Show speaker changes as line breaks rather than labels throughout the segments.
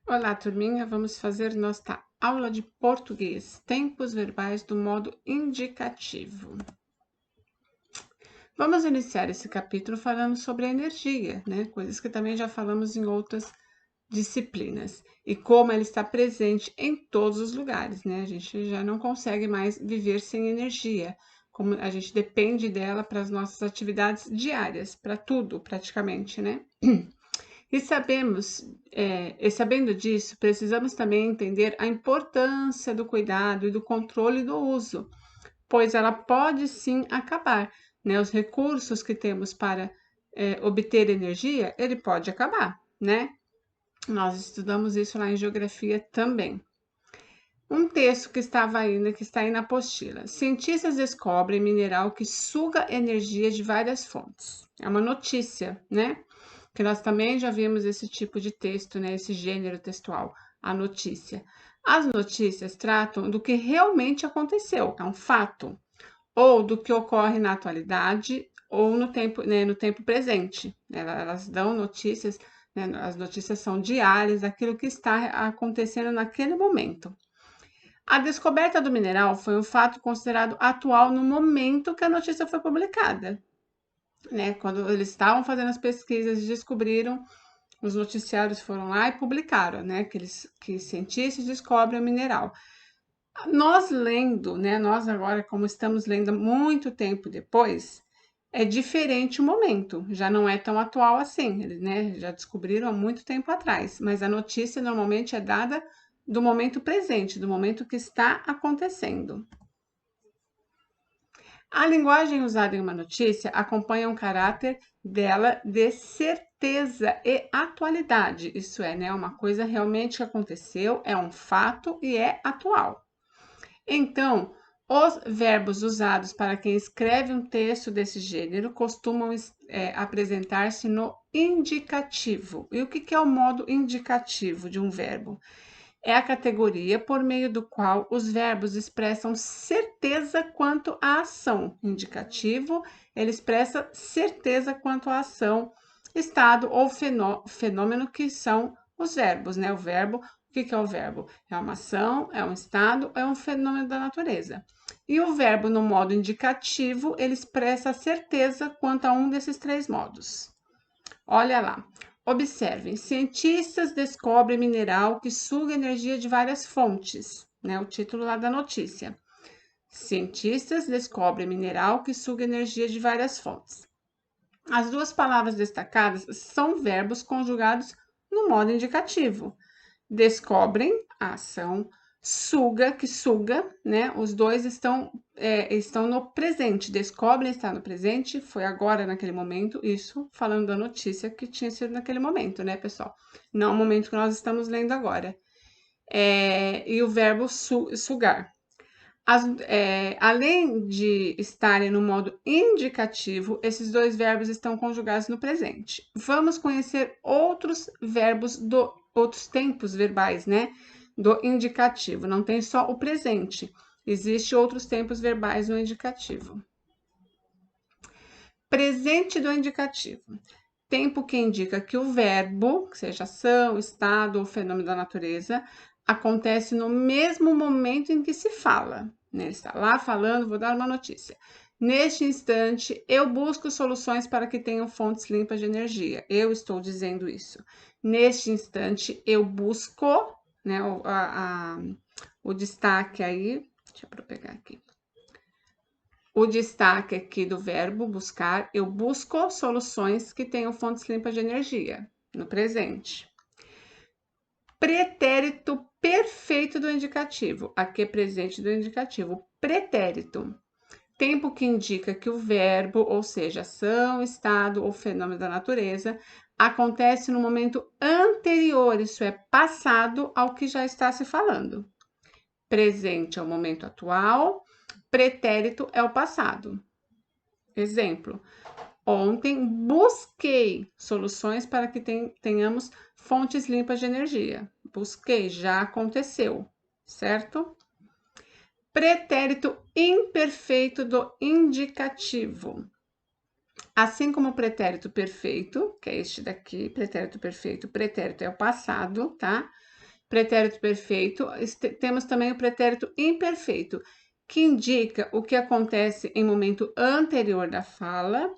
Olá, turminha. Vamos fazer nossa aula de português, tempos verbais do modo indicativo. Vamos iniciar esse capítulo falando sobre a energia, né? Coisas que também já falamos em outras disciplinas e como ela está presente em todos os lugares, né? A gente já não consegue mais viver sem energia, como a gente depende dela para as nossas atividades diárias, para tudo praticamente, né? E sabendo disso, precisamos também entender a importância do cuidado e do controle do uso, pois ela pode sim acabar, né? Os recursos que temos para obter energia, ele pode acabar, né? Nós estudamos isso lá em geografia também. Um texto que está aí na apostila. Cientistas descobrem mineral que suga energia de várias fontes. É uma notícia, né? Que nós também já vimos esse tipo de texto, né? Esse gênero textual, a notícia. As notícias tratam do que realmente aconteceu, é um fato, ou do que ocorre na atualidade ou no tempo, né, no tempo presente. Elas dão notícias, né? As notícias são diárias, daquilo que está acontecendo naquele momento. A descoberta do mineral foi um fato considerado atual no momento que a notícia foi publicada, né? Quando eles estavam fazendo as pesquisas e descobriram, os noticiários foram lá e publicaram, né? Que cientistas descobrem o mineral. Nós lendo, né? Nós agora, como estamos lendo muito tempo depois, é diferente o momento, já não é tão atual assim, eles, né, já descobriram há muito tempo atrás, mas a notícia normalmente é dada do momento presente, do momento que está acontecendo. A linguagem usada em uma notícia acompanha um caráter dela de certeza e atualidade, isso é, né, uma coisa realmente que aconteceu, é um fato e é atual. Então, os verbos usados para quem escreve um texto desse gênero costumam apresentar-se no indicativo. E o que é o modo indicativo de um verbo? É a categoria por meio do qual os verbos expressam certeza quanto à ação. Indicativo, ele expressa certeza quanto à ação, estado ou fenômeno que são os verbos, né? O verbo, o que é o verbo? É uma ação, é um estado, é um fenômeno da natureza. E o verbo no modo indicativo, ele expressa certeza quanto a um desses três modos. Olha lá. Observem, cientistas descobrem mineral que suga energia de várias fontes, né? O título lá da notícia. Cientistas descobrem mineral que suga energia de várias fontes. As duas palavras destacadas são verbos conjugados no modo indicativo. Descobrem a ação, suga, que suga, né? Os dois estão no presente. Descobrem está no presente, foi agora naquele momento, isso falando da notícia que tinha sido naquele momento, né, pessoal? Não o momento que nós estamos lendo agora. E o verbo sugar. Além de estarem no modo indicativo, esses dois verbos estão conjugados no presente. Vamos conhecer outros verbos outros tempos verbais, né? Do indicativo. Não tem só o presente, existe outros tempos verbais no indicativo. Presente do indicativo. Tempo que indica que o verbo, que seja ação, estado ou fenômeno da natureza, acontece no mesmo momento em que se fala. Né? Está lá falando, vou dar uma notícia. Neste instante, eu busco soluções para que tenham fontes limpas de energia. Eu estou dizendo isso. Neste instante, eu busco, né, o destaque aí, deixa eu pegar aqui. O destaque aqui do verbo buscar, eu busco soluções que tenham fontes limpas de energia, no presente. Pretérito perfeito do indicativo, aqui é presente do indicativo. Pretérito, tempo que indica que o verbo, ou seja, ação, estado ou fenômeno da natureza, acontece no momento anterior, isso é, passado ao que já está se falando. Presente é o momento atual, pretérito é o passado. Exemplo: ontem busquei soluções para que tenhamos fontes limpas de energia. Busquei, já aconteceu, certo? Pretérito imperfeito do indicativo. Assim como o pretérito perfeito, que é este daqui, pretérito perfeito, pretérito é o passado, tá? Pretérito perfeito. Temos também o pretérito imperfeito, que indica o que acontece em momento anterior da fala,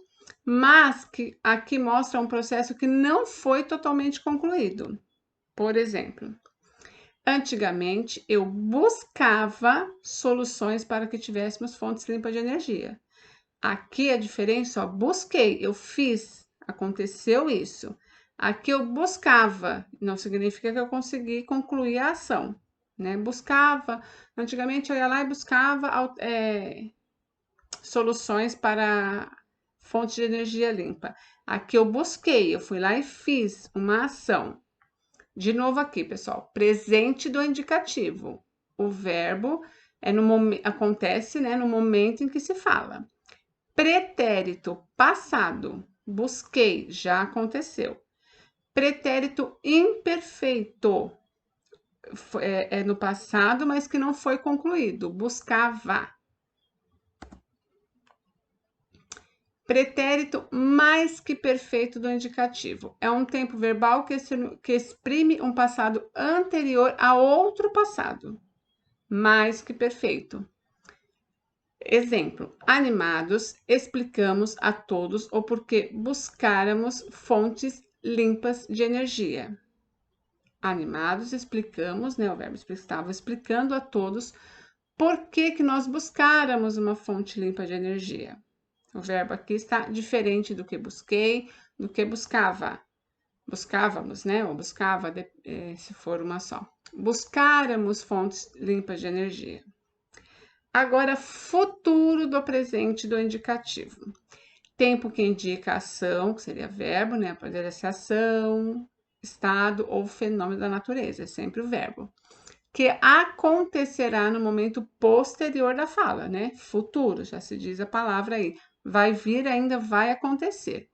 mas que aqui mostra um processo que não foi totalmente concluído. Por exemplo, antigamente eu buscava soluções para que tivéssemos fontes limpas de energia. Aqui a diferença, ó, busquei, eu fiz, aconteceu isso. Aqui eu buscava, não significa que eu consegui concluir a ação, né? Buscava, antigamente eu ia lá e buscava soluções para fonte de energia limpa. Aqui eu busquei, eu fui lá e fiz uma ação. De novo aqui, pessoal, presente do indicativo. O verbo acontece, né, no momento em que se fala. Pretérito passado, busquei, já aconteceu. Pretérito imperfeito, é no passado, mas que não foi concluído, buscava. Pretérito mais que perfeito do indicativo. É um tempo verbal que exprime um passado anterior a outro passado. Mais que perfeito. Exemplo: animados, explicamos a todos o porquê buscáramos fontes limpas de energia. Animados, explicamos, né? O verbo estava explicando a todos por que nós buscáramos uma fonte limpa de energia. O verbo aqui está diferente do que busquei, do que buscava. Buscávamos, né? Ou buscava, se for uma só. Buscáramos fontes limpas de energia. Agora, futuro do presente do indicativo. Tempo que indica ação, que seria verbo, né? Poderia ser ação, estado ou fenômeno da natureza, é sempre o verbo. Que acontecerá no momento posterior da fala, né? Futuro, já se diz a palavra aí. Vai vir, ainda vai acontecer.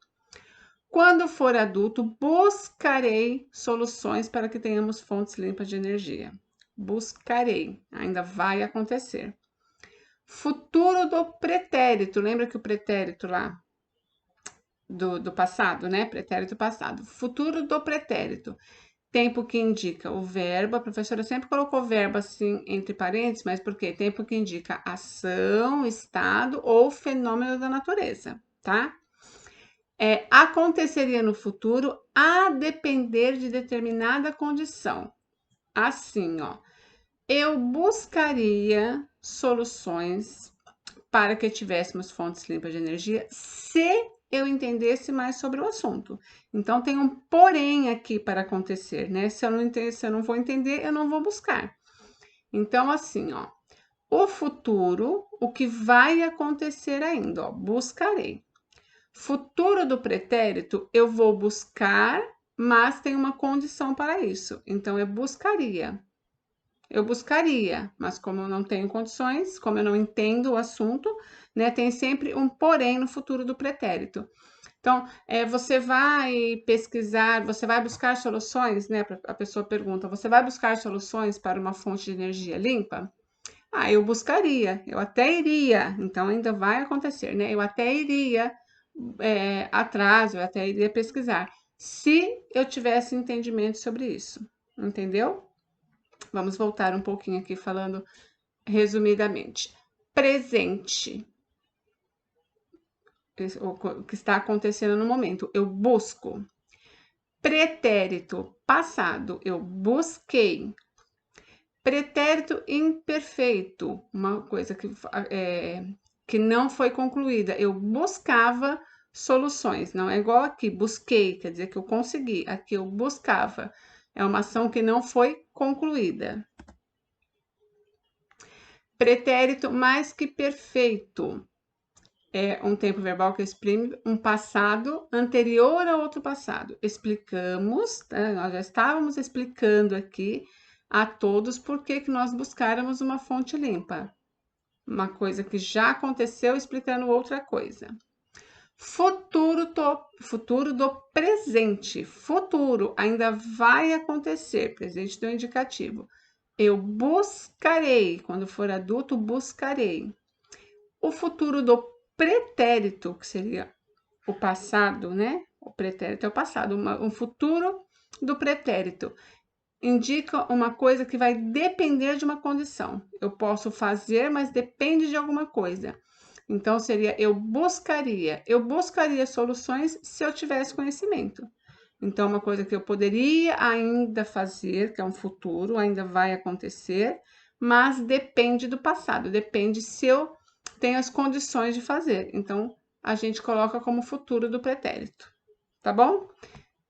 Quando for adulto, buscarei soluções para que tenhamos fontes limpas de energia. Buscarei, ainda vai acontecer. Futuro do pretérito, lembra que o pretérito lá do passado, né? Pretérito passado. Futuro do pretérito. Tempo que indica o verbo, a professora sempre colocou o verbo assim entre parênteses, mas por quê? Tempo que indica ação, estado ou fenômeno da natureza, tá? Aconteceria no futuro a depender de determinada condição. Assim, ó, eu buscaria soluções para que tivéssemos fontes limpas de energia se eu entendesse mais sobre o assunto. Então, tem um porém aqui para acontecer, né? Se eu não vou entender, eu não vou buscar. Então, assim, ó, o futuro, o que vai acontecer ainda, ó, buscarei. Futuro do pretérito, eu vou buscar, mas tem uma condição para isso. Então, eu buscaria. Eu buscaria, mas como eu não tenho condições, como eu não entendo o assunto, né, tem sempre um porém no futuro do pretérito. Então, você vai pesquisar, você vai buscar soluções, né? A pessoa pergunta, você vai buscar soluções para uma fonte de energia limpa? Ah, eu buscaria, eu até iria, então ainda vai acontecer, né? Eu até iria atrás, eu até iria pesquisar, se eu tivesse entendimento sobre isso, entendeu? Vamos voltar um pouquinho aqui falando resumidamente. Presente, o que está acontecendo no momento, eu busco. Pretérito, passado, eu busquei. Pretérito imperfeito, uma coisa que não foi concluída, eu buscava soluções, não é igual aqui, busquei, quer dizer que eu consegui, aqui eu buscava, é uma ação que não foi concluída. Pretérito mais que perfeito é um tempo verbal que exprime um passado anterior a outro passado. Explicamos, né? Nós já estávamos explicando aqui a todos por que nós buscáramos uma fonte limpa. Uma coisa que já aconteceu explicando outra coisa. Futuro do presente. Futuro ainda vai acontecer. Presente do indicativo. Eu buscarei. Quando for adulto, buscarei. O futuro do pretérito, que seria o passado, né? O pretérito é o passado. Um futuro do pretérito. indica uma coisa que vai depender de uma condição. Eu posso fazer, mas depende de alguma coisa. Então, seria eu buscaria. Eu buscaria soluções se eu tivesse conhecimento. Então, uma coisa que eu poderia ainda fazer, que é um futuro, ainda vai acontecer, mas depende do passado, depende se eu tenho as condições de fazer. Então, a gente coloca como futuro do pretérito, tá bom?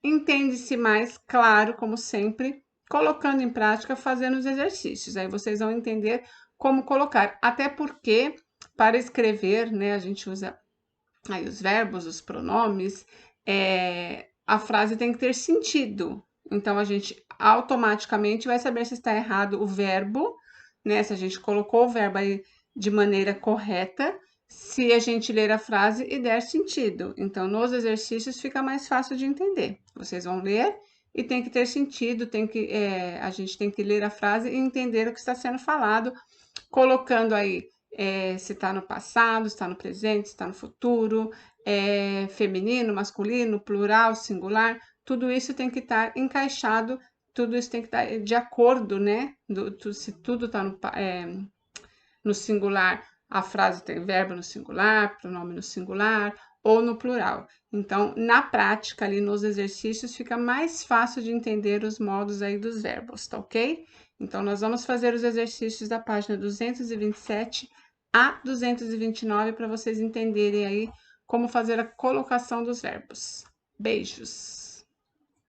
Entende-se mais claro, como sempre, colocando em prática, fazendo os exercícios. Aí vocês vão entender como colocar. Até porque, para escrever, né, a gente usa aí os verbos, os pronomes, a frase tem que ter sentido. Então, a gente automaticamente vai saber se está errado o verbo, né? Se a gente colocou o verbo aí de maneira correta, se a gente ler a frase e der sentido. Então, nos exercícios fica mais fácil de entender. Vocês vão ler e tem que ter sentido, a gente tem que ler a frase e entender o que está sendo falado, colocando aí se está no passado, se está no presente, se está no futuro, feminino, masculino, plural, singular, tudo isso tem que estar encaixado, tudo isso tem que estar de acordo, né? Se tudo está no singular, a frase tem verbo no singular, pronome no singular ou no plural. Então, na prática, ali nos exercícios, fica mais fácil de entender os modos aí dos verbos, tá ok? Então, nós vamos fazer os exercícios da página 227 a 229 para vocês entenderem aí como fazer a colocação dos verbos. Beijos!